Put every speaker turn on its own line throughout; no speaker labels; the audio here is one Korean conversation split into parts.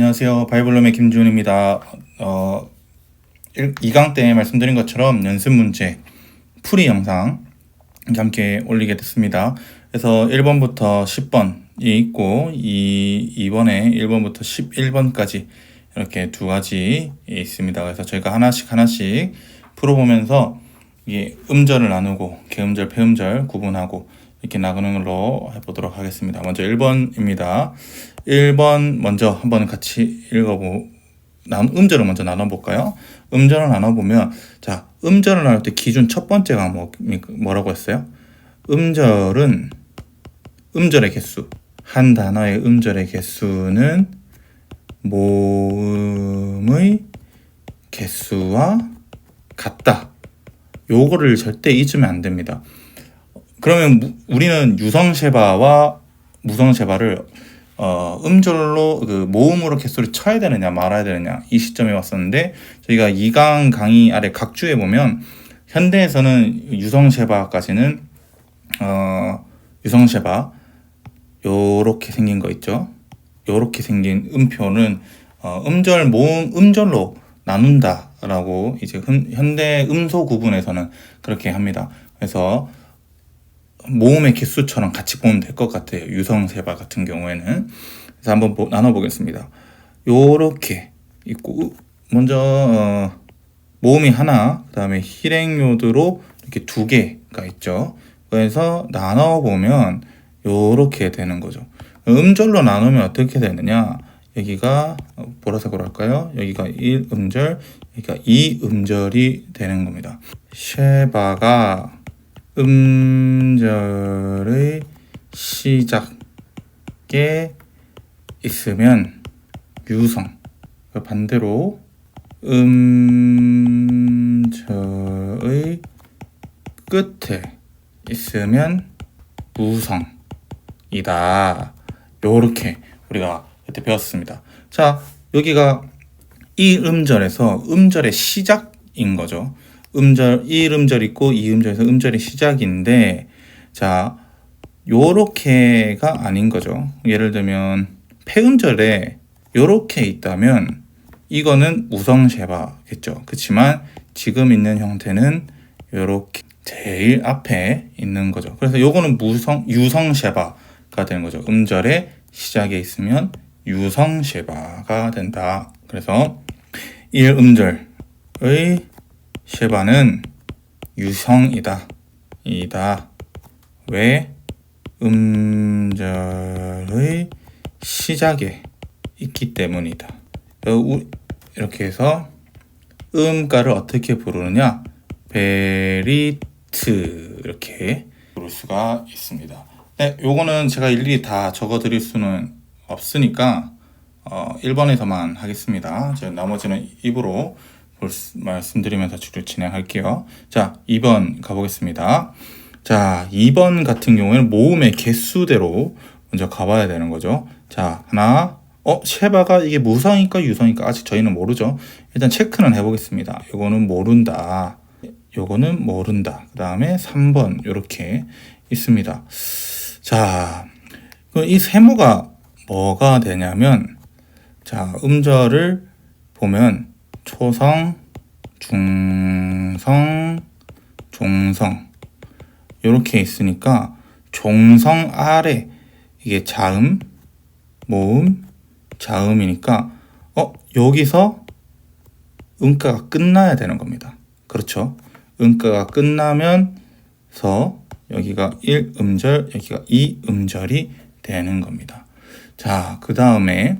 안녕하세요. 바이블럼의 김주훈입니다. 2강 때 말씀드린 것처럼 연습 문제 풀이 영상 함께 올리게 됐습니다. 그래서 1번부터 10번이 있고 2번에 1번부터 11번까지 이렇게 두 가지 있습니다. 그래서 저희가 하나씩 풀어보면서 이게 음절을 나누고 개음절, 폐음절 구분하고 이렇게 나누는 걸로 해보도록 하겠습니다. 먼저 1번입니다. 1번 먼저 한번 같이 음절을 먼저 나눠볼까요? 음절을 나눠보면, 자, 음절을 나눌 때 기준 첫 번째가 뭐라고 했어요? 음절은 음절의 개수, 한 단어의 음절의 개수는 모음의 개수와 같다. 요거를 절대 잊으면 안 됩니다. 그러면 우리는 유성세바와 무성세바를 음절로 모음으로 개수를 쳐야 되느냐 말아야 되느냐 이 시점에 왔었는데, 저희가 2강 강의 아래 각주에 보면 현대에서는 유성세바까지는 유성세바 요렇게 생긴 거 있죠. 요렇게 생긴 음표는 음절 모음 음절로 나눈다라고 이제 현대 음소 구분에서는 그렇게 합니다. 그래서 모음의 개수처럼 같이 보면 될 것 같아요. 유성세바 같은 경우에는. 그래서 한번 나눠보겠습니다. 요렇게 있고, 먼저 모음이 하나, 그 다음에 hireng요드로 이렇게 두 개가 있죠. 그래서 나눠보면 요렇게 되는 거죠. 음절로 나누면 어떻게 되느냐, 여기가 보라색으로 할까요? 여기가 1음절, 여기가 2음절이 되는 겁니다. 쉐바가 음절의 시작에 있으면 유성, 반대로 음절의 끝에 있으면 무성이다. 요렇게 우리가 그때 배웠습니다. 자, 여기가 이 음절에서 음절의 시작인 거죠. 음절, 1음절 있고 2음절에서 음절의 시작인데, 자, 요렇게가 아닌 거죠. 예를 들면 폐음절에 요렇게 있다면 이거는 무성세바겠죠. 그렇지만 지금 있는 형태는 요렇게 제일 앞에 있는 거죠. 그래서 요거는 유성세바가 되는 거죠. 음절의 시작에 있으면 유성세바가 된다. 그래서 1음절의 쉐바는 유성이다. 왜? 음절의 시작에 있기 때문이다. 이렇게 해서 음가를 어떻게 부르느냐? 베리트, 이렇게 부를 수가 있습니다. 네, 요거는 제가 일일이 다 적어 드릴 수는 없으니까 1번에서만 하겠습니다. 제가 나머지는 입으로 말씀드리면서 진행할게요. 자, 2번 가보겠습니다. 자, 2번 같은 경우에는 모음의 개수대로 먼저 가봐야 되는 거죠. 자, 하나, 쉐바가 이게 무성일까 유성일까 아직 저희는 모르죠. 일단 체크는 해보겠습니다. 요거는 모른다. 요거는 모른다. 그 다음에 3번 이렇게 있습니다. 자, 이 세모가 뭐가 되냐면, 자, 음절을 보면 초성, 중성, 종성 이렇게 있으니까 종성 아래 이게 자음, 모음, 자음이니까 여기서 음가가 끝나야 되는 겁니다. 그렇죠? 음가가 끝나면서 여기가 1음절, 여기가 2음절이 되는 겁니다. 자, 그 다음에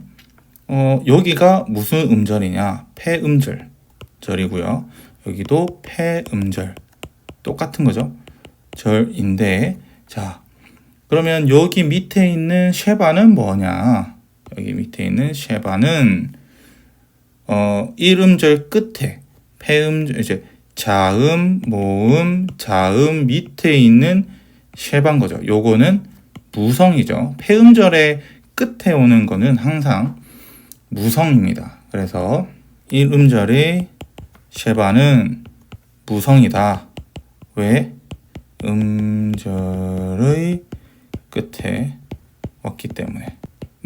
여기가 무슨 음절이냐? 폐음절이고요. 여기도 폐음절, 똑같은 거죠. 절인데, 자, 그러면 여기 밑에 있는 쉐바는 뭐냐? 여기 밑에 있는 쉐바는 1음절 끝에 폐음절, 이제 자음, 모음, 자음 밑에 있는 쉐바인 거죠. 요거는 무성이죠. 폐음절의 끝에 오는 거는 항상 무성입니다. 그래서 1음절의 쉐바는 무성이다. 왜? 음절의 끝에 왔기 때문에.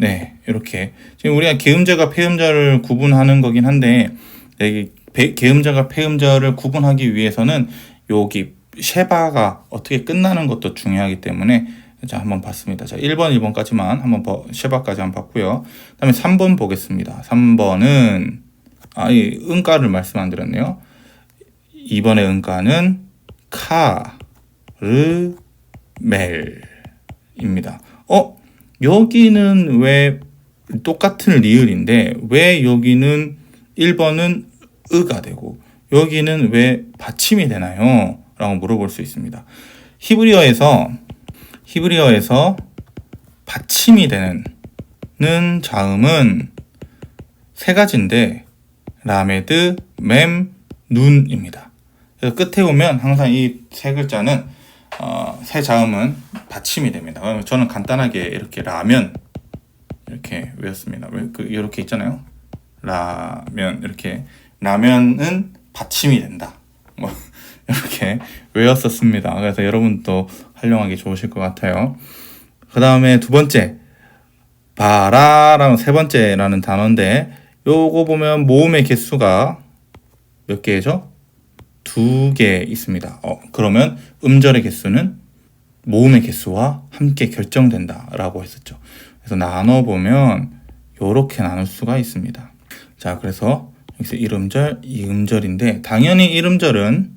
네, 이렇게 지금 우리가 계음절과 폐음절을 구분하는 거긴 한데 계음절과 폐음절을 구분하기 위해서는 여기 쉐바가 어떻게 끝나는 것도 중요하기 때문에 자 한번 봤습니다. 자 1번, 2번까지만 한번 쉐바까지 한번 봤고요. 그다음에 3번 보겠습니다. 3번은 이 음가를 말씀 안 드렸네요. 2번의 음가는 카르멜입니다. 여기는 왜 똑같은 리을인데 왜 여기는 1번은 으가 되고 여기는 왜 받침이 되나요? 라고 물어볼 수 있습니다. 히브리어에서 받침이 되는 자음은 세 가지인데 라메드, mem, 눈입니다. 그래서 끝에 오면 항상 이 세 글자는 세 자음은 받침이 됩니다. 그러면 저는 간단하게 이렇게 라면 이렇게 외웠습니다. 이렇게 있잖아요. 라면 이렇게 라면은 받침이 된다. 뭐 이렇게 외웠었습니다. 그래서 여러분도 활용하기 좋으실 것 같아요. 그 다음에 두 번째 바라라는 세 번째라는 단어인데 요거 보면 모음의 개수가 몇 개죠? 2개 있습니다. 그러면 음절의 개수는 모음의 개수와 함께 결정된다 라고 했었죠. 그래서 나눠보면 요렇게 나눌 수가 있습니다. 자, 그래서 여기서 1음절, 2음절인데 당연히 1음절은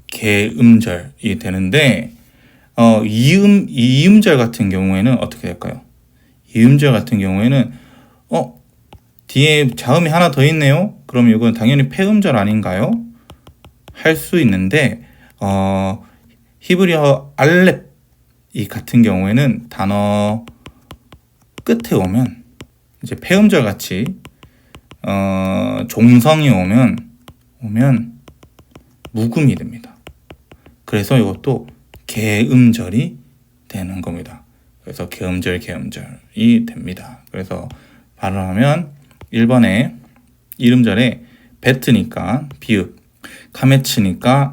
개음절이 되는데 2음절 같은 경우에는 어떻게 될까요? 2음절 같은 경우에는 뒤에 자음이 하나 더 있네요? 그럼 이건 당연히 폐음절 아닌가요? 할 수 있는데 히브리어 알렙 이 같은 경우에는 단어 끝에 오면 이제 폐음절 같이 종성이 오면 묵음이 됩니다. 그래서 이것도 개음절이 되는 겁니다. 그래서 개음절이 됩니다. 그래서 발음하면 1번에 이름절에 베트니까 비읍, 카메츠니까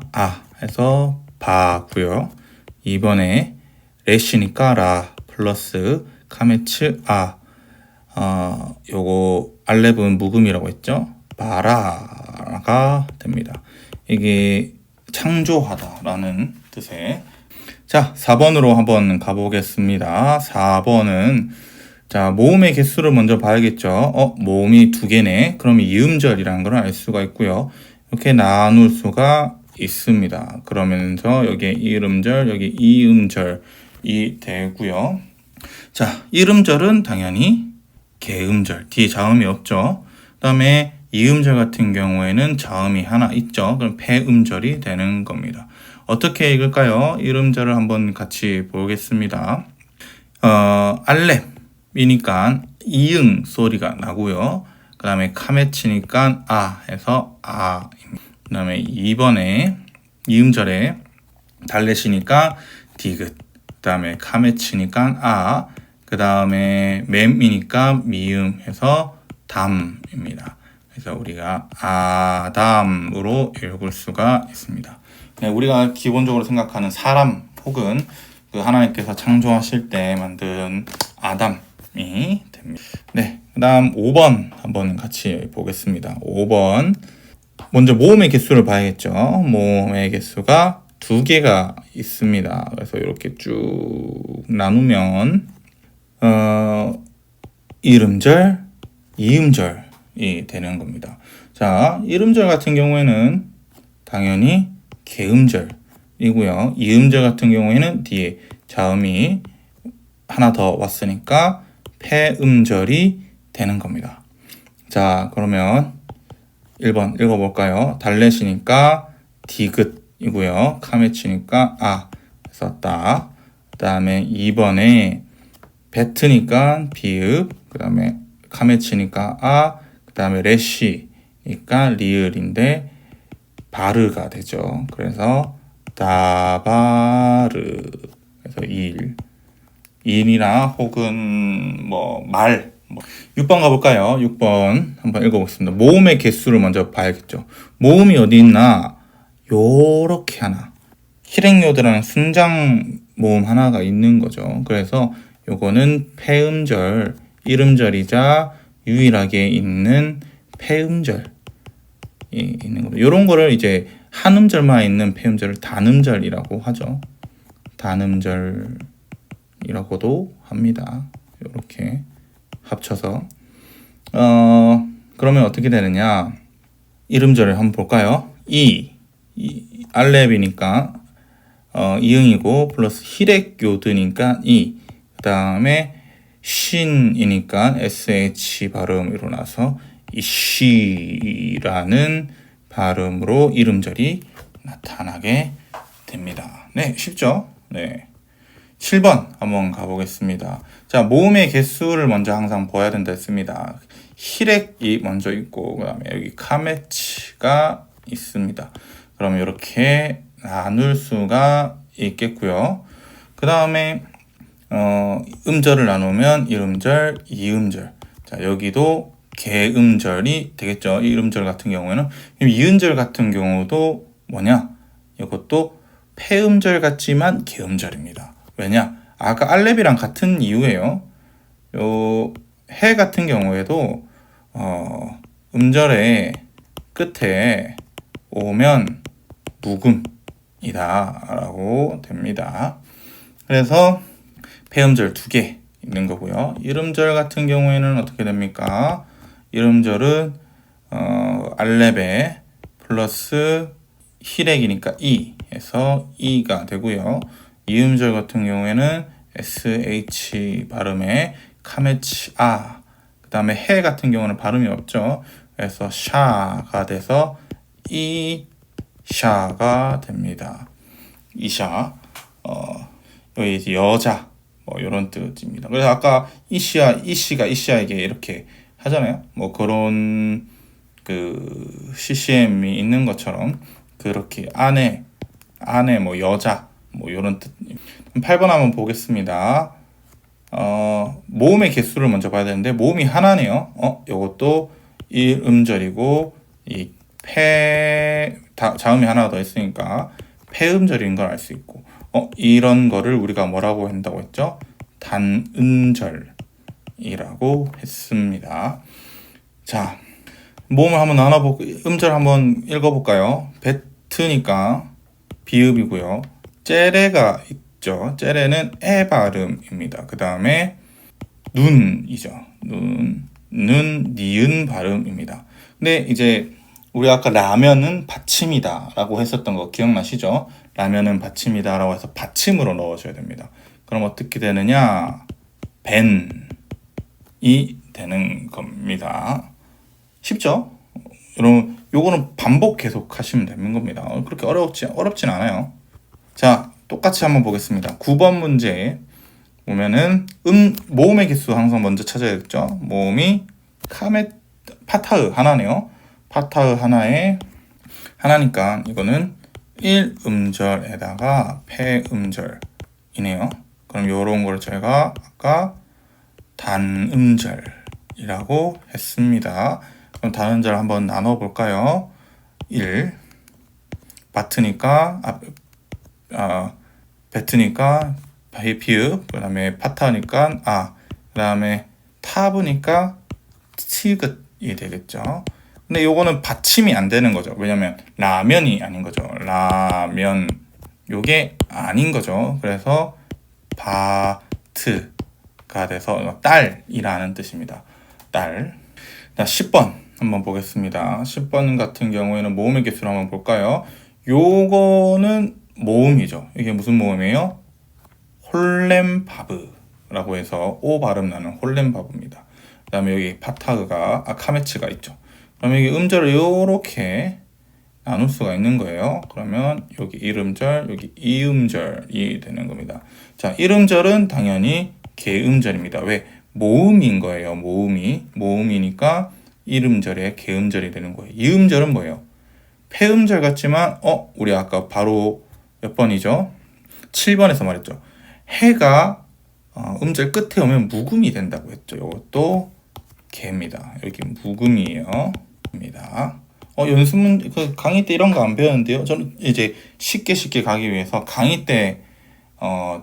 해서 바고요. 2번에 레시니까 라 플러스 카메츠 요거 알렙은 묵음이라고 했죠. 바라가 됩니다. 이게 창조하다라는 뜻의 자 4번으로 한번 가보겠습니다. 4번은 자 모음의 개수를 먼저 봐야겠죠. 모음이 2개네. 그럼 이음절이라는 걸 알 수가 있고요. 이렇게 나눌 수가 있습니다. 그러면서 여기에 1음절, 여기 2음절이 되고요. 자, 1음절은 당연히 개음절, 뒤에 자음이 없죠. 그 다음에 2음절 같은 경우에는 자음이 하나 있죠. 그럼 폐음절이 되는 겁니다. 어떻게 읽을까요? 1음절을 한번 같이 보겠습니다. 알렙이니까 이응 소리가 나고요. 그 다음에 카메치니까 해서 그 다음에 2번에 이음절에 달래시니까 디귿, 그 다음에 카메치니까 그 다음에 맴이니까 미음 해서 담입니다. 그래서 우리가 아담으로 읽을 수가 있습니다. 네, 우리가 기본적으로 생각하는 사람 혹은 그 하나님께서 창조하실 때 만든 아담이 됩니다. 네, 그 다음 5번 한번 같이 보겠습니다. 5번 먼저 모음의 개수를 봐야겠죠. 모음의 개수가 2개가 있습니다. 그래서 이렇게 쭉 나누면 1음절, 2음절이 되는 겁니다. 자, 1음절 같은 경우에는 당연히 개음절이고요. 2음절 같은 경우에는 뒤에 자음이 하나 더 왔으니까 폐음절이 되는 겁니다. 자, 그러면 1번 읽어볼까요? 달래시니까 디귿이고요. 카메치니까 썼다. 그 다음에 2번에 베트니까 비읍, 그 다음에 카메치니까 그 다음에 레시니까 리을인데 바르가 되죠. 그래서 다바르. 그래서 일이나 혹은 말. 6번 가볼까요? 6번 한번 읽어보겠습니다. 모음의 개수를 먼저 봐야겠죠. 모음이 어디 있나? 요렇게 하나. 실행요드라는 순장 모음 하나가 있는 거죠. 그래서 요거는 폐음절이 이름절이자 유일하게 있는 폐음절이 있는 겁니다. 이런 거를 이제 한 음절만 있는 폐음절을 단음절이라고 하죠. 단음절이라고도 합니다. 이렇게 합쳐서 그러면 어떻게 되느냐? 이름절을 한번 볼까요? 알렙이니까 이응이고 플러스 히끡요드니까 그 다음에 신이니까 sh 발음 일어나서 이시라는 발음으로 이름절이 나타나게 됩니다. 네, 쉽죠? 네. 7번 한번 가보겠습니다. 자, 모음의 개수를 먼저 항상 보아야 된다 했습니다. 히렉이 먼저 있고 그 다음에 여기 카메치가 있습니다. 그럼 이렇게 나눌 수가 있겠고요. 그 다음에 음절을 나누면 이음절, 이음절. 자, 여기도 개음절이 되겠죠. 이음절 같은 경우에는. 이음절 같은 경우도 뭐냐? 이것도 폐음절 같지만 개음절입니다. 왜냐? 아까 알렙이랑 같은 이유예요. 요 해 같은 경우에도 음절의 끝에 오면 묵음이다 라고 됩니다. 그래서 폐음절 2개 있는 거고요. 이름절 같은 경우에는 어떻게 됩니까? 이름절은 알렙에 플러스 히렉이니까 이에서 이가 되고요. 이음절 같은 경우에는 sh 발음에 카메치 그 다음에 해 같은 경우는 발음이 없죠. 그래서 샤가 돼서 이샤가 됩니다. 이샤 여기 이제 여자 뭐 이런 뜻입니다. 그래서 아까 이시가 이시아에게 이렇게 하잖아요. 뭐 그런 그 CCM이 있는 것처럼 그렇게 아내 뭐 여자 뭐 이런 뜻. 8번 한번 보겠습니다. 모음의 개수를 먼저 봐야 되는데 모음이 하나네요. 요것도 1음절이고 이 자음이 하나 더 있으니까 폐음절인 걸 알 수 있고 이런 거를 우리가 뭐라고 한다고 했죠? 단음절이라고 했습니다. 자, 모음을 한번 나눠보고 음절 한번 읽어볼까요? 뱉으니까 비읍이고요. 째레가 있죠. 째레는 에 발음입니다. 그 다음에 눈이죠. 눈, 니은 발음입니다. 근데 이제 우리 아까 라면은 받침이다 라고 했었던 거 기억나시죠? 라면은 받침이다 라고 해서 받침으로 넣어줘야 됩니다. 그럼 어떻게 되느냐? 벤이 되는 겁니다. 쉽죠? 여러분 요거는 반복 계속 하시면 되는 겁니다. 그렇게 어렵진 않아요. 자, 똑같이 한번 보겠습니다. 9번 문제 보면은 모음의 개수 항상 먼저 찾아야겠죠. 모음이 파타흐 하나네요. 파타흐 하나니까 이거는 1음절에다가 폐음절이네요. 그럼 요런 걸 제가 아까 단음절이라고 했습니다. 그럼 단음절 한번 나눠 볼까요? 1 밭으니까 뱉으니까 비읍, 그 다음에 파타니까 그 다음에 타브니까 티귿이 되겠죠. 근데 요거는 받침이 안 되는 거죠. 왜냐면 라면이 아닌 거죠. 라면 요게 아닌 거죠. 그래서 바트가 돼서 딸이라는 뜻입니다. 딸. 자, 10번 한번 보겠습니다. 10번 같은 경우에는 모음의 개수를 한번 볼까요? 요거는 모음이죠. 이게 무슨 모음이에요? 홀렘바브라고 해서 오 발음 나는 홀렘바브입니다. 그 다음에 여기 파타흐가 카메츠가 있죠. 그럼 여기 음절을 이렇게 나눌 수가 있는 거예요. 그러면 여기 1음절, 여기 2음절이 되는 겁니다. 자, 1음절은 당연히 개음절입니다. 왜? 모음인 거예요. 모음이니까 1음절에 개음절이 되는 거예요. 2음절은 뭐예요? 폐음절 같지만 우리 아까 바로 몇 번이죠? 7번에서 말했죠. 해가 음절 끝에 오면 묵음이 된다고 했죠. 이것도 개입니다. 여기 묵음이에요. 입니다. 연습문 강의 때 이런 거 안 배웠는데요. 저는 이제 쉽게 가기 위해서 강의 때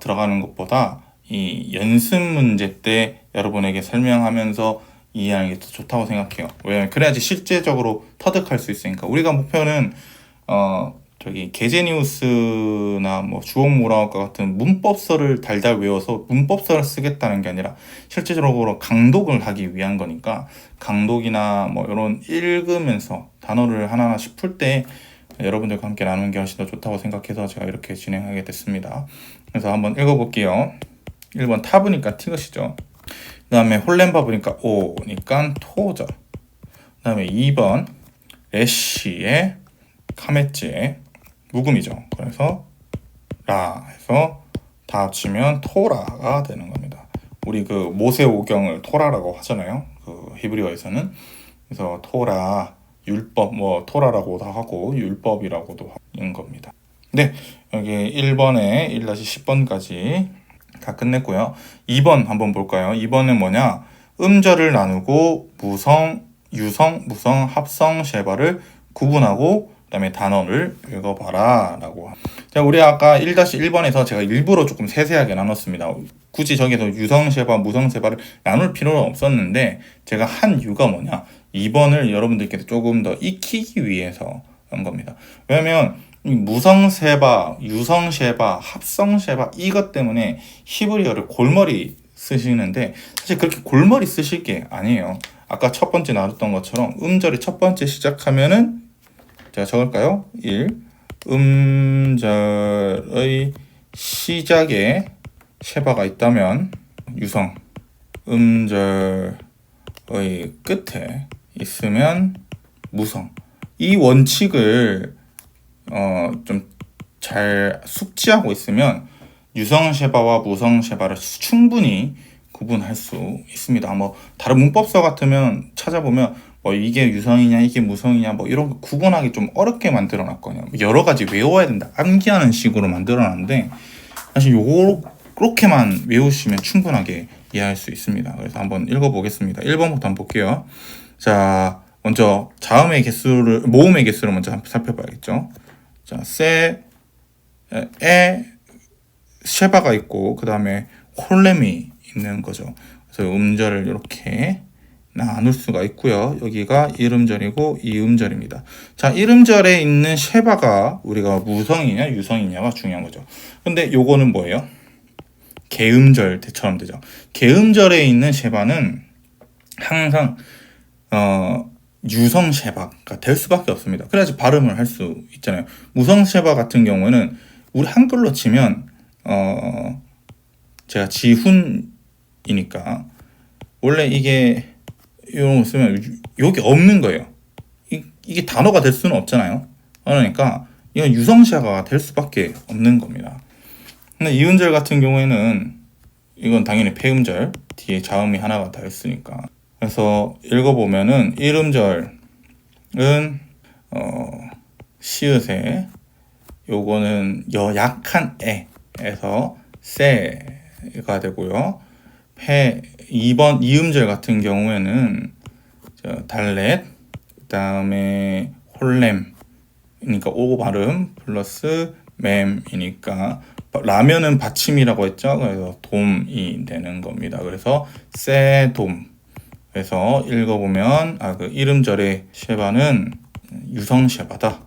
들어가는 것보다 이 연습 문제 때 여러분에게 설명하면서 이해하는 게 더 좋다고 생각해요. 왜냐면 그래야지 실제적으로 터득할 수 있으니까. 우리가 목표는 게제니우스나 뭐 주옥모라과 같은 문법서를 달달 외워서 문법서를 쓰겠다는 게 아니라 실제적으로 강독을 하기 위한 거니까, 강독이나 뭐 이런 읽으면서 단어를 하나하나씩 풀 때 여러분들과 함께 나누는 게 훨씬 더 좋다고 생각해서 제가 이렇게 진행하게 됐습니다. 그래서 한번 읽어볼게요. 1번 타브니까 티것이죠. 그 다음에 홀렘바브니까 오니까 토죠. 그 다음에 2번 레시의 카메츠의 묵음이죠. 그래서 라 해서 다 합치면 토라가 되는 겁니다. 우리 그 모세오경을 토라라고 하잖아요. 그 히브리어에서는. 그래서 토라, 율법, 뭐 토라라고도 하고 율법이라고도 하는 겁니다. 네, 여기 1번에 1-10번까지 다 끝냈고요. 2번 한번 볼까요? 2번은 뭐냐? 음절을 나누고 무성, 유성, 무성, 합성, 쉐바를 구분하고 그다음에 단어를 읽어봐라 라고. 자, 우리 아까 1-1번에서 제가 일부러 조금 세세하게 나눴습니다. 굳이 저기서 유성 쉐바, 무성 쉐바를 나눌 필요는 없었는데 제가 한 이유가 뭐냐? 2번을 여러분들께 조금 더 익히기 위해서 한 겁니다. 왜냐면 무성 쉐바, 유성 쉐바, 합성 쉐바 이것 때문에 히브리어를 골머리 쓰시는데 사실 그렇게 골머리 쓰실 게 아니에요. 아까 첫 번째 나눴던 것처럼 음절이 첫 번째 시작하면은 제가 적을까요? 1. 음절의 시작에 쉐바가 있다면 유성, 음절의 끝에 있으면 무성. 이 원칙을 좀 잘 숙지하고 있으면 유성 쉐바와 무성 쉐바를 충분히 구분할 수 있습니다. 뭐 다른 문법서 같으면 찾아보면 뭐 이게 유성이냐 이게 무성이냐 뭐 이런 거 구분하기 좀 어렵게 만들어 놨거든요. 여러 가지 외워야 된다, 암기하는 식으로 만들어 놨는데 사실 요렇게만 외우시면 충분하게 이해할 수 있습니다. 그래서 한번 읽어보겠습니다. 1번부터 한번 볼게요. 자, 먼저 자음의 개수를, 모음의 개수를 먼저 한번 살펴봐야겠죠. 자, 쉐바가 있고 그 다음에 홀렘이 있는 거죠. 그래서 음절을 이렇게 나눌 수가 있고요. 여기가 1음절이고 2음절입니다. 자, 1음절에 있는 쉐바가 우리가 무성이냐 유성이냐가 중요한 거죠. 근데 요거는 뭐예요? 개음절처럼 되죠. 개음절에 있는 쉐바는 항상 유성 쉐바가 될 수밖에 없습니다. 그래야지 발음을 할 수 있잖아요. 무성 쉐바 같은 경우에는 우리 한글로 치면 제가 지훈이니까 원래 이게 이런 거 쓰면 여기 없는 거예요. 이게 단어가 될 수는 없잖아요. 그러니까 이건 유성 쉐바가 될 수밖에 없는 겁니다. 근데 이음절 같은 경우에는 이건 당연히 폐음절, 뒤에 자음이 하나가 더 있으니까. 그래서 읽어보면은 1음절은 시읒에 요거는 약한 에에서 세가 되고요. 2번 2음절 같은 경우에는 달렛, 그 다음에 홀렘, 그러니까 오 발음 플러스 맴이니까 라면은 받침이라고 했죠. 그래서 돔이 되는 겁니다. 그래서 세돔. 그래서 읽어보면 그 1음절의 쉐바는 유성 쉐바다.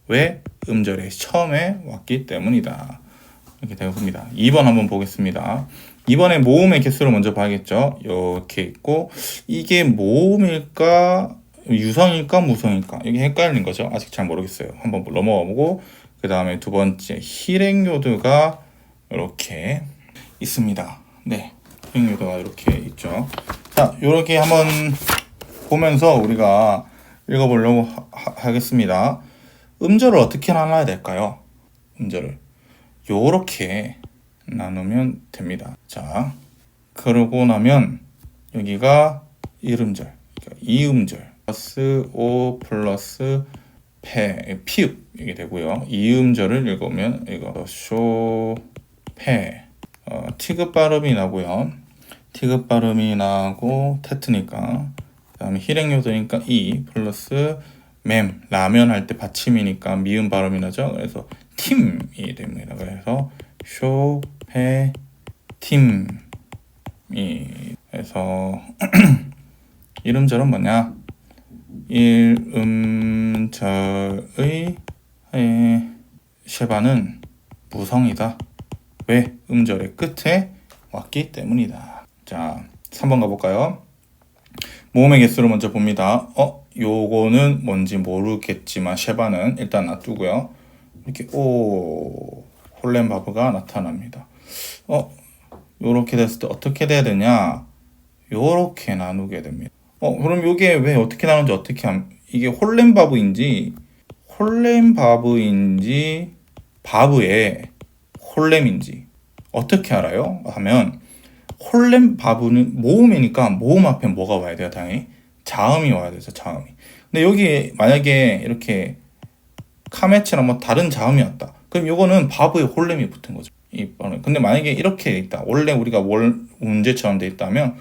왜? 음절에 처음에 왔기 때문이다. 이렇게 되어 봅니다. 2번 한번 보겠습니다. 2번에 모음의 개수를 먼저 봐야겠죠. 이렇게 있고 이게 모음일까 유성일까 무성일까 이게 헷갈린 거죠. 아직 잘 모르겠어요. 한번 넘어가 보고 그 다음에 두 번째 히렝요드가 이렇게 있습니다. 네, 히렝요드가 이렇게 있죠. 자, 이렇게 한번 보면서 우리가 읽어보려고 하겠습니다. 음절을 어떻게 나눠야 될까요? 음절을 요렇게 나누면 됩니다. 자, 그러고 나면 여기가 1음절, 2음절 플러스 오 플러스 피읍 이게 되고요. 2음절을 읽으면 이거 쇼페 티귿 발음이 나고요. 티귿 발음이 나고 테트니까 그다음에 히렝요드니까 이 플러스 맴 라면 할 때 받침이니까 미음 발음이 나죠. 그래서 팀이 됩니다. 그래서 쇼페 팀이 해서 이음절은 뭐냐? 이음절의 쉐바는 무성이다. 왜? 음절의 끝에 왔기 때문이다. 자, 3번 가볼까요? 모음의 개수를 먼저 봅니다. 요거는 뭔지 모르겠지만 쉐바는 일단 놔두고요. 이렇게 홀렘바브가 나타납니다. 요렇게 됐을 때 어떻게 돼야 되냐? 요렇게 나누게 됩니다. 그럼 요게 왜 어떻게 나누는지 이게 홀렘바브인지 바브의 홀렘인지 어떻게 알아요? 하면 홀렘바브는 모음이니까 모음 앞에 뭐가 와야 돼요? 당연히 자음이 와야 되죠. 자음이. 근데 여기 만약에 이렇게 카메츠랑 뭐 다른 자음이었다. 그럼 요거는 바브의 홀렘이 붙은 거죠. 근데 만약에 이렇게 있다. 원래 우리가 문제처럼 돼 있다면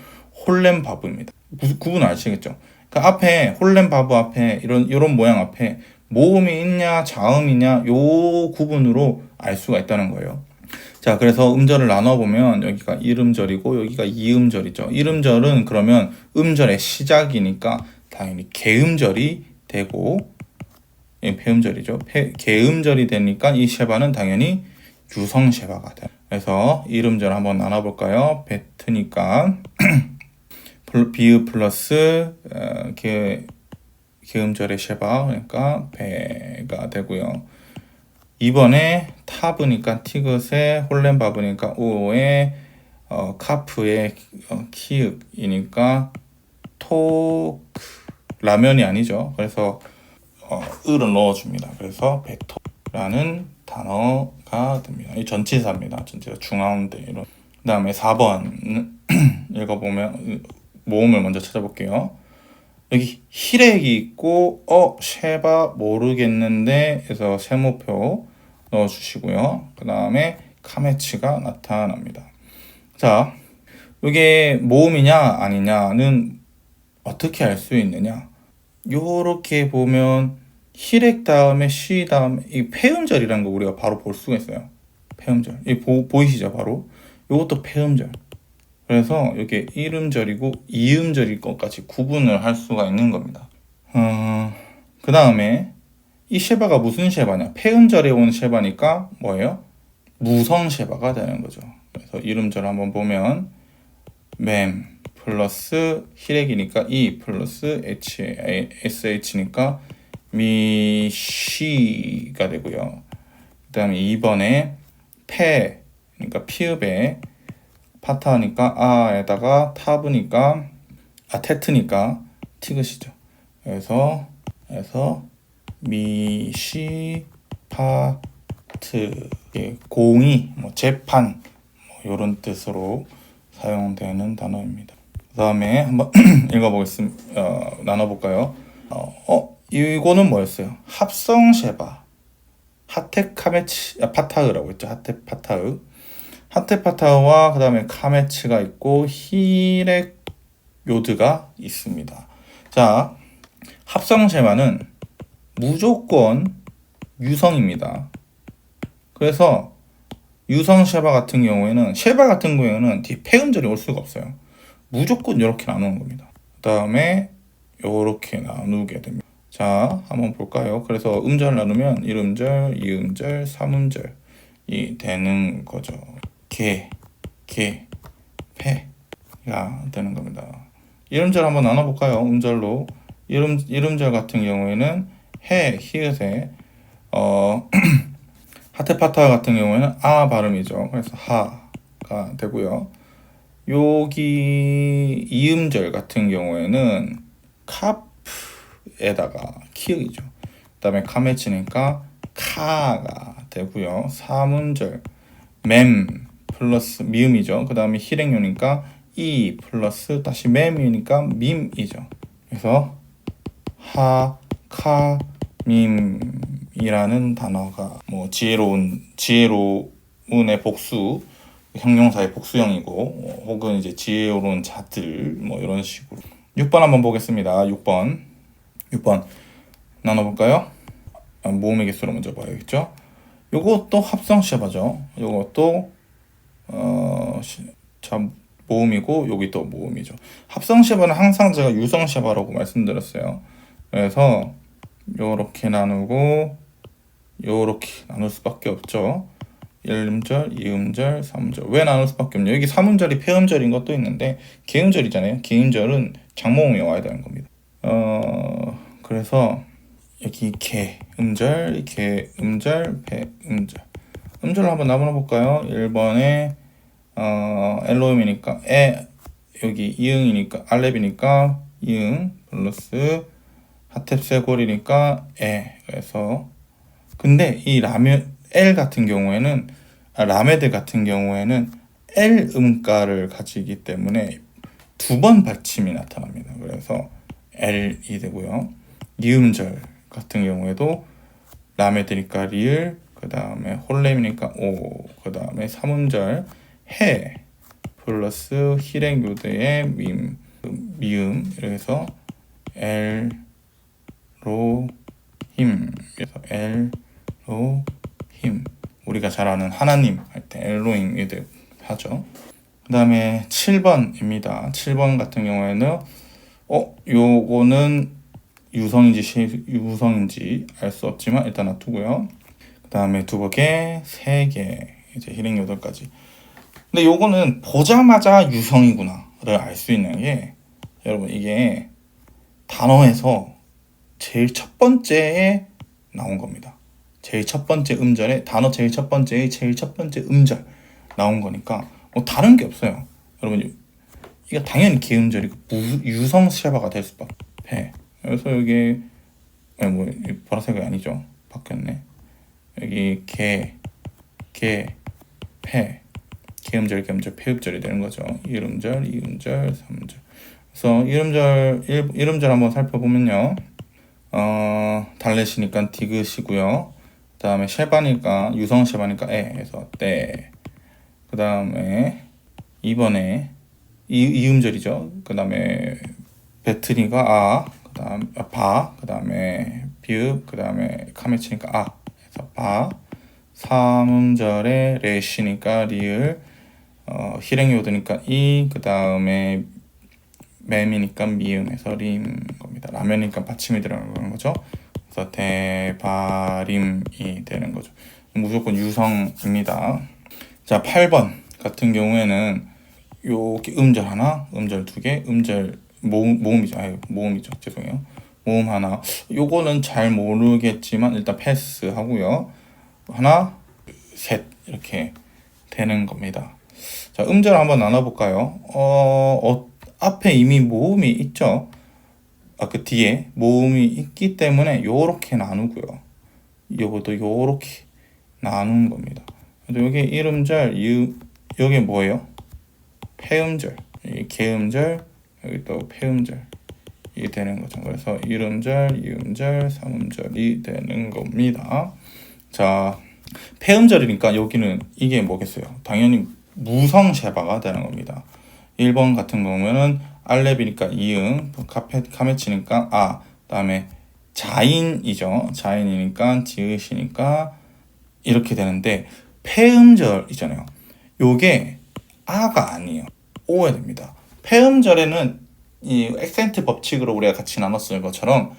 홀렘 바브입니다. 구분 아시겠죠? 그러니까 앞에 홀렘 바브 앞에 이런 모양 앞에 모음이 있냐 자음이냐 요 구분으로 알 수가 있다는 거예요. 자, 그래서 음절을 나눠보면 여기가 1음절이고 여기가 2음절이죠. 1음절은 그러면 음절의 시작이니까 당연히 개음절이 되고 폐음절이죠. 개음절이 되니까 이 쉐바는 당연히 유성 쉐바가 돼요. 그래서 1음절 한번 나눠볼까요? 베트니까 비읍 플러스 개음절의 쉐바 그러니까 배가 되고요. 2번에 타브니까 티귿에 홀렘바브니까 오에 카프의 키읔이니까 라면이 아니죠. 그래서 을을 넣어줍니다. 그래서 베토라는 단어가 됩니다. 이 전치사입니다. 전치사 중하운데 이런. 그 다음에 4번 읽어보면 모음을 먼저 찾아볼게요. 여기 히렉이 있고 쉐바 모르겠는데 해서 세모표 넣어주시고요. 그 다음에 카메치가 나타납니다. 자, 이게 모음이냐 아니냐는 어떻게 알 수 있느냐? 요렇게 보면 히렉 다음에 쉬 다음에 이 폐음절이라는 거 우리가 바로 볼 수가 있어요. 폐음절. 이 보이시죠? 바로. 요것도 폐음절. 그래서 이게 1음절이고 2음절일 것까지 구분을 할 수가 있는 겁니다. 그 다음에 이 쉐바가 무슨 쉐바냐? 폐음절에 온 쉐바니까 뭐예요? 무성 쉐바가 되는 거죠. 그래서 1음절 한번 보면 맴 플러스 히렉이니까 E 플러스 SH니까 미쉬가 되고요. 그 다음에 2번에 페 그러니까 피읍에 파타니까 아에다가 타브니까 테트니까 티귿이죠. 그래서 미시 파트 공의 재판 이런 뜻으로 사용되는 단어입니다. 그 다음에 한번 읽어보겠습니다. 나눠볼까요? 이거는 뭐였어요? 합성 쉐바 하테 카메치 파타흐라고 했죠. 하테 파타흐 하테파타와 그 다음에 카메츠가 있고 히렉 요드가 있습니다. 자, 합성 쉐바는 무조건 유성입니다. 그래서 유성 쉐바 같은 경우에는 뒤에 폐음절이 올 수가 없어요. 무조건 이렇게 나누는 겁니다. 그 다음에 이렇게 나누게 됩니다. 자, 한번 볼까요? 그래서 음절 나누면 1음절, 2음절, 3음절이 되는 거죠. 페가 되는 겁니다. 이음절 한번 나눠볼까요? 음절로 이음절 같은 경우에는 히읗에 하테파타 같은 경우에는 아 발음이죠. 그래서 하가 되고요. 여기 이음절 같은 경우에는 카프에다가 키읔이죠. 그 다음에 카메치니까 카가 되고요. 3음절 맴 플러스 미음이죠. 그 다음에 히렉요니까 이 플러스 다시 맴이니까 밈이죠. 그래서 하카밈이라는 단어가 지혜로운의 복수 형용사의 복수형이고 혹은 이제 지혜로운 자들 이런 식으로. 6번 한번 보겠습니다. 6번 나눠볼까요? 모음의 개수로 먼저 봐야겠죠. 요것도 합성 쉐바죠. 요것도 자 모음이고 여기 또 모음이죠. 합성 쉐바는 항상 제가 유성 쉐바라고 말씀드렸어요. 그래서 요렇게 나누고 요렇게 나눌 수밖에 없죠. 1음절, 2음절, 3음절. 왜 나눌 수밖에 없냐? 여기 3음절이 폐음절인 것도 있는데 개음절이잖아요. 개음절은 장모음이 와야 되는 겁니다. 그래서 여기 개음절, 개음절, 배음절. 음절을 한번 나눠 볼까요? 1번에 엘로음이니까 여기 이응이니까 알렙이니까 이응 플러스 하텝세골이니까 그래서 근데 이 L 같은 경우에는 라메드 같은 경우에는 L 음가를 가지기 때문에 두 번 받침이 나타납니다. 그래서 L이 되고요. 이음절 같은 경우에도 라메드니까 리을, 그 다음에 홀렘이니까 오, 그 다음에 3음절 해 플러스 히렉 요드의 미음, 그래서 엘 로 힘, 그래서 엘 로 힘, 우리가 잘 아는 하나님 할 때 엘로힘 이렇게 하죠. 그 다음에 7번입니다. 7번 같은 경우에는 요거는 유성인지 알 수 없지만 일단 놔두고요. 그 다음에 2곡에 3개, 이제 히렉 요드까지. 근데 요거는 보자마자 유성이구나를 알 수 있는 게, 여러분 이게 단어에서 제일 첫 번째에 나온 겁니다. 제일 첫 번째 음절에 단어 제일 첫 번째에 제일 첫 번째 음절 나온 거니까 다른 게 없어요. 여러분 이게 당연히 개음절이고 유성 쉐바가 될 수밖에. 그래서 여기 보라색이 아니죠. 바뀌었네. 여기 폐 개음절, 폐음절이 되는 거죠. 1음절, 2음절, 3음절. 그래서 1음절 한번 살펴보면요. 달렛이니까 디귿이고요. 그 다음에 쉐바니까 유성 쉐바니까 해서 때. 그 다음에 2번에 이음절이죠. 그 다음에 베트니까 그 다음 바, 그 다음에 비읍, 그 다음에 카메치니까 해서 바. 3음절에 레시니까 리을, 히렉 요드니까 그 다음에 맴이니까 미음에서 림 겁니다. 라면이니까 받침이 들어가는 거죠. 그래서 대바림이 되는 거죠. 무조건 유성입니다. 자, 8번 같은 경우에는 요렇게 음절 하나, 음절 2개, 음절 모음이죠. 죄송해요. 모음 하나. 요거는 잘 모르겠지만 일단 패스 하고요. 하나, 셋 이렇게 되는 겁니다. 자, 음절 한번 나눠볼까요? 앞에 이미 모음이 있죠. 그 뒤에 모음이 있기 때문에 요렇게 나누고요. 요것도 요렇게 나눈 겁니다. 그래서 여기 1음절, 여기 뭐예요? 폐음절, 여기 개음절, 여기 또 폐음절 이 되는 거죠. 그래서 1음절, 2음절, 3음절이 되는 겁니다. 자, 폐음절이니까 여기는 이게 뭐겠어요? 당연히 무성 쉐바가 되는 겁니다. 1번 같은 경우는 알렙이니까 이응, 카메치니까 그다음에 자인이죠. 자인이니까 지읒이니까 이렇게 되는데 폐음절이잖아요. 요게 아가 아니에요. 오야 됩니다. 폐음절에는 이 액센트 법칙으로 우리가 같이 나눴을 것처럼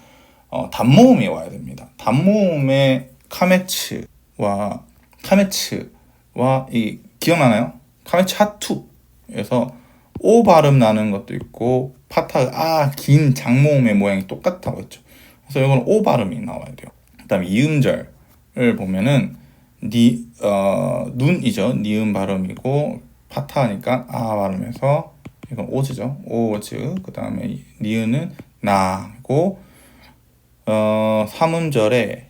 단모음이 와야 됩니다. 단모음의 카메츠와 이 기억나나요? 카메츠 하투에서 오 발음 나는 것도 있고 파타 긴 장모음의 모양이 똑같다고 했죠. 그래서 이건 오 발음이 나와야 돼요. 그다음에 이음절을 보면은 눈이죠. 니음 발음이고 파타니까 발음해서 이건 오즈죠. 오즈. 그다음에 니은은 나고 3음절에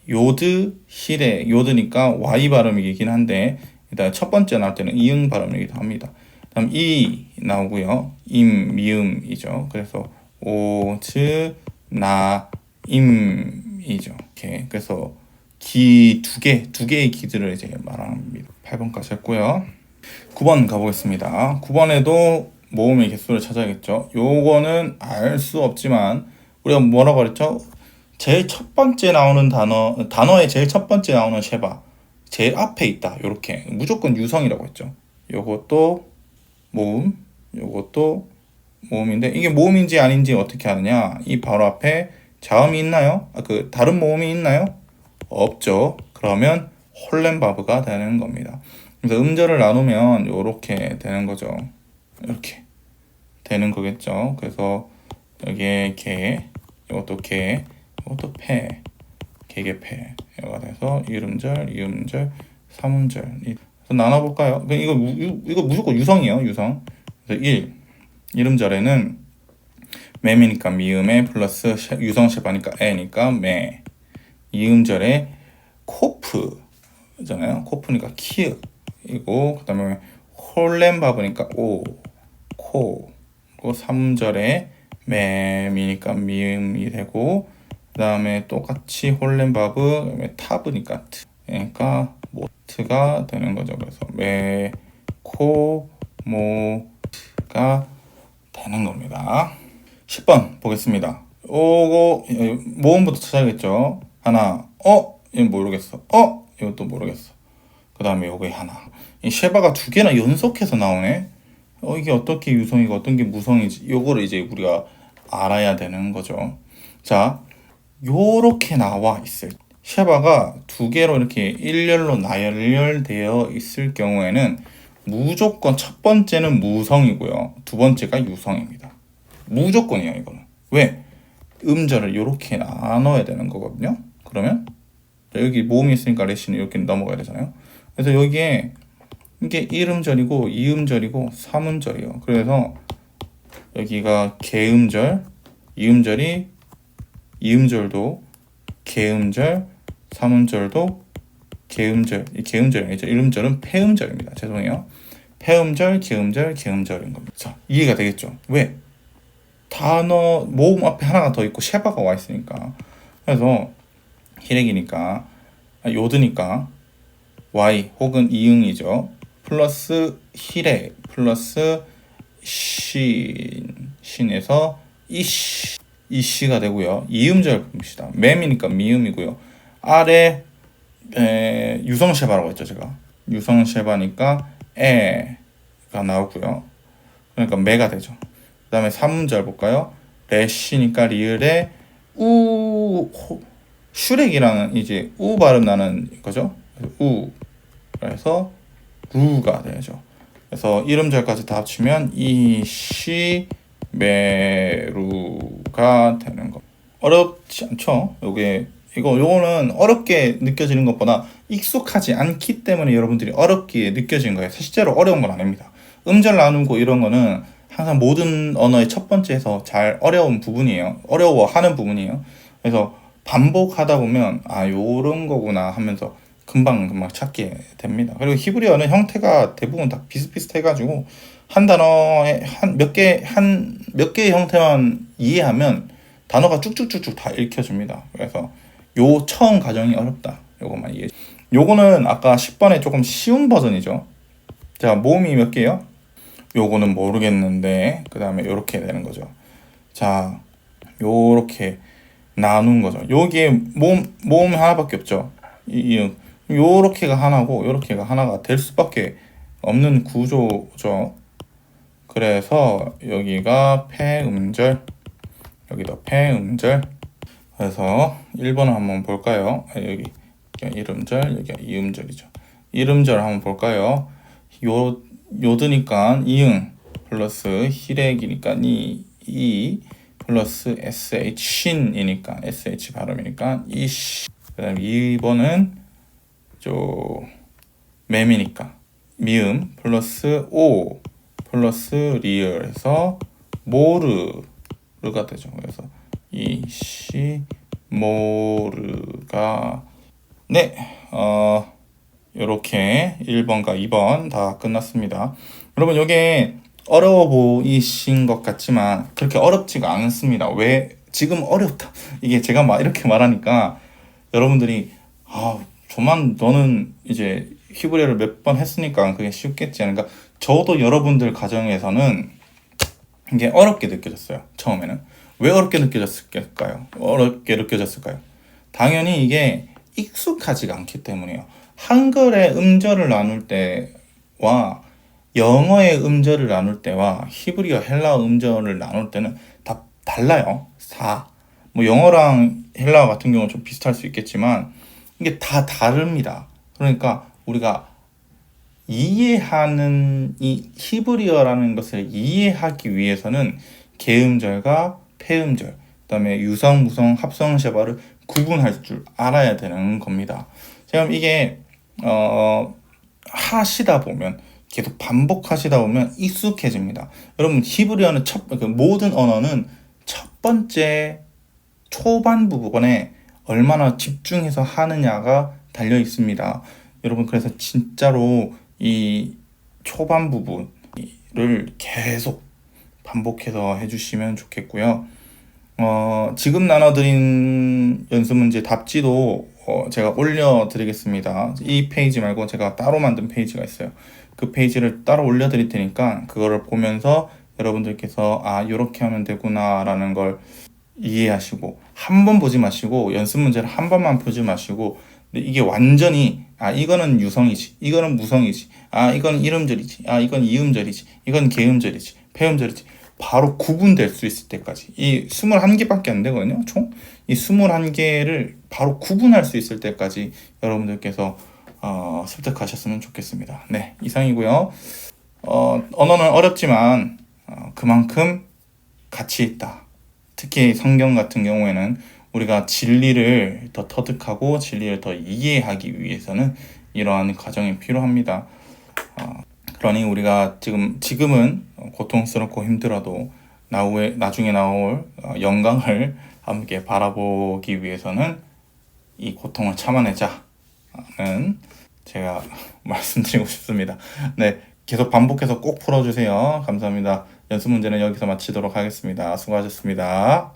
요드, 히레, 요드니까 Y 발음이긴 한데 일단 첫 번째 나올 때는 이응 발음이기도 합니다. 다음 이 나오고요. 미음이죠. 그래서 오즈, 나, 임이죠. 이렇게. 그래서 두 개의 기들을 이제 말합니다. 8번까지 했고요. 9번 가보겠습니다. 9번에도 모음의 개수를 찾아야겠죠. 요거는 알 수 없지만 우리가 뭐라고 그랬죠? 제일 첫 번째 나오는 단어의 제일 첫 번째 나오는 쉐바 제일 앞에 있다. 요렇게 무조건 유성이라고 했죠. 요것도 모음, 요것도 모음인데 이게 모음인지 아닌지 어떻게 하느냐? 이 바로 앞에 자음이 있나요? 그 다른 모음이 있나요? 없죠. 그러면 홀렌바브가 되는 겁니다. 그래서 음절을 나누면 이렇게 되는 거죠. 이렇게 되는 거겠죠. 그래서 여기에 개, 이것도 개, 이것도 패, 개개패가 돼서 이음절, 이음절, 삼음절. 그래서 나눠볼까요? 이거 무조건 유성이에요. 유성. 그래서 1 이음절에는 매미니까 미음에 플러스 유성 셰바니까 에니까 매. 이음절에 코프잖아요. 코프니까 키읔이고 그다음에 홀렌바브니까 오, 코. 그리고 3절에 매미니까 미음이 되고 그다음에 똑같이 홀렌바브 그다음에 타브니까 트. 그러니까 모트가 되는 거죠. 그래서 매, 코, 모가 되는 겁니다. 10번 보겠습니다. 요거 모음부터 찾아야겠죠. 하나, 이건 모르겠어. 이것도 모르겠어. 그 다음에 요게 하나. 이 쉐바가 두 개나 연속해서 나오네. 이게 어떻게 유성이고 어떤 게 무성이지? 요거를 이제 우리가 알아야 되는 거죠. 자, 요렇게 나와 있을 쉐바가 두 개로 이렇게 일렬로 나열되어 있을 경우에는 무조건 첫 번째는 무성이고요. 두 번째가 유성입니다. 무조건이에요, 이거는. 왜? 음절을 이렇게 나눠야 되는 거거든요. 그러면 여기 모음이 있으니까 레시는 이렇게 넘어가야 되잖아요. 그래서 여기에 이게 1음절이고 2음절이고 3음절이에요. 그래서 여기가 개음절, 2음절이 2음절도 개음절, 3음절도 개음절. 이 개음절이 아니죠. 1음절은 폐음절입니다. 죄송해요. 폐음절, 개음절, 개음절인 겁니다. 자, 이해가 되겠죠? 왜? 단어 모음 앞에 하나가 더 있고 쉐바가 와 있으니까. 그래서 히렉이니까 요드니까 y 혹은 이응이죠. 플러스 히렉 플러스 신에서 이씨가 되고요. 이음절 봅시다. 맴이니까 미음이고요. 아래 유성 쉐바라고 했죠, 제가. 유성 쉐바니까 에가 나오고요. 그러니까 메가 되죠. 그 다음에 3음절 볼까요? 레시니까 리을에 슈렉이라는 이제 우 발음 나는 거죠. 우. 그래서 루가 되죠. 그래서 1음절까지 다 합치면 이시 메루가 되는 거. 어렵지 않죠? 요거는 어렵게 느껴지는 것보다 익숙하지 않기 때문에 여러분들이 어렵게 느껴지는 거예요. 실제로 어려운 건 아닙니다. 음절 나누고 이런 거는 항상 모든 언어의 첫 번째에서 잘 어려운 부분이에요. 어려워하는 부분이에요. 그래서 반복하다 보면 요런 거구나 하면서 금방 찾게 됩니다. 그리고 히브리어는 형태가 대부분 다 비슷비슷해가지고 한 단어에 몇 개의 형태만 이해하면 단어가 쭉쭉쭉쭉 다 읽혀집니다. 그래서 요 처음 과정이 어렵다. 요것만 이해해. 요거는 아까 10번에 조금 쉬운 버전이죠. 자, 모음이 몇 개요? 요거는 모르겠는데 그 다음에 요렇게 되는 거죠. 자, 요렇게 나눈 거죠. 여기에 모음 하나밖에 없죠. 요렇게가 하나고 요렇게가 하나가 될 수밖에 없는 구조죠. 그래서 여기가 폐음절, 여기도 폐음절. 그래서 1번을 한번 볼까요? 여기 1음절, 여기가 2음절이죠. 1음절 한번 볼까요? 요드니까 이응 플러스 히렉이니까 이 플러스 sh 신이니까 sh 발음이니까 이시. 그다음 2번은 맴이니까 미음 플러스 오 플러스 리을해서 모르가 되죠. 그래서 이시 모르가 이렇게 1번과 2번 다 끝났습니다. 여러분 이게 어려워 보이신 것 같지만 그렇게 어렵지가 않습니다. 왜 지금 어렵다 이게 제가 이렇게 말하니까 여러분들이 조만 너는 이제 히브리어를 몇 번 했으니까 그게 쉽겠지. 그러니까 저도 여러분들 가정에서는 이게 어렵게 느껴졌어요. 처음에는 왜 어렵게 느껴졌을까요? 당연히 이게 익숙하지가 않기 때문이에요. 한글의 음절을 나눌 때와 영어의 음절을 나눌 때와 히브리어 헬라어 음절을 나눌 때는 다 달라요. 뭐 영어랑 헬라어 같은 경우는 좀 비슷할 수 있겠지만 이게 다 다릅니다. 그러니까 우리가 이해하는 이 히브리어라는 것을 이해하기 위해서는 개음절과 폐음절, 그다음에 유성, 무성, 합성 쉐바를 구분할 줄 알아야 되는 겁니다. 지금 이게 하시다 보면 계속 반복하시다 보면 익숙해집니다. 여러분 히브리어는 모든 언어는 첫 번째 초반 부분에 얼마나 집중해서 하느냐가 달려 있습니다. 여러분 그래서 진짜로 이 초반 부분을 계속 반복해서 해주시면 좋겠고요. 지금 나눠드린 연습 문제 답지도 제가 올려드리겠습니다. 이 페이지 말고 제가 따로 만든 페이지가 있어요. 그 페이지를 따로 올려드릴 테니까 그거를 보면서 여러분들께서 이렇게 하면 되구나 라는 걸 이해하시고, 한 번 보지 마시고 연습 문제를 한 번만 보지 마시고, 근데 이게 완전히 이거는 유성이지, 이거는 무성이지, 이건 이음절이지, 이건 이음절이지, 이건 개음절이지, 폐음절이지, 바로 구분될 수 있을 때까지, 이 21개밖에 안 되거든요. 총 이 21개를 바로 구분할 수 있을 때까지 여러분들께서 습득하셨으면 좋겠습니다. 네, 이상이고요. 언어는 어렵지만 그만큼 가치 있다. 특히 성경 같은 경우에는 우리가 진리를 더 터득하고 진리를 더 이해하기 위해서는 이러한 과정이 필요합니다. 그러니 우리가 지금은 고통스럽고 힘들어도 나중에 나올 영광을 함께 바라보기 위해서는 이 고통을 참아내자는 제가 말씀드리고 싶습니다. 네, 계속 반복해서 꼭 풀어주세요. 감사합니다. 연습 문제는 여기서 마치도록 하겠습니다. 수고하셨습니다.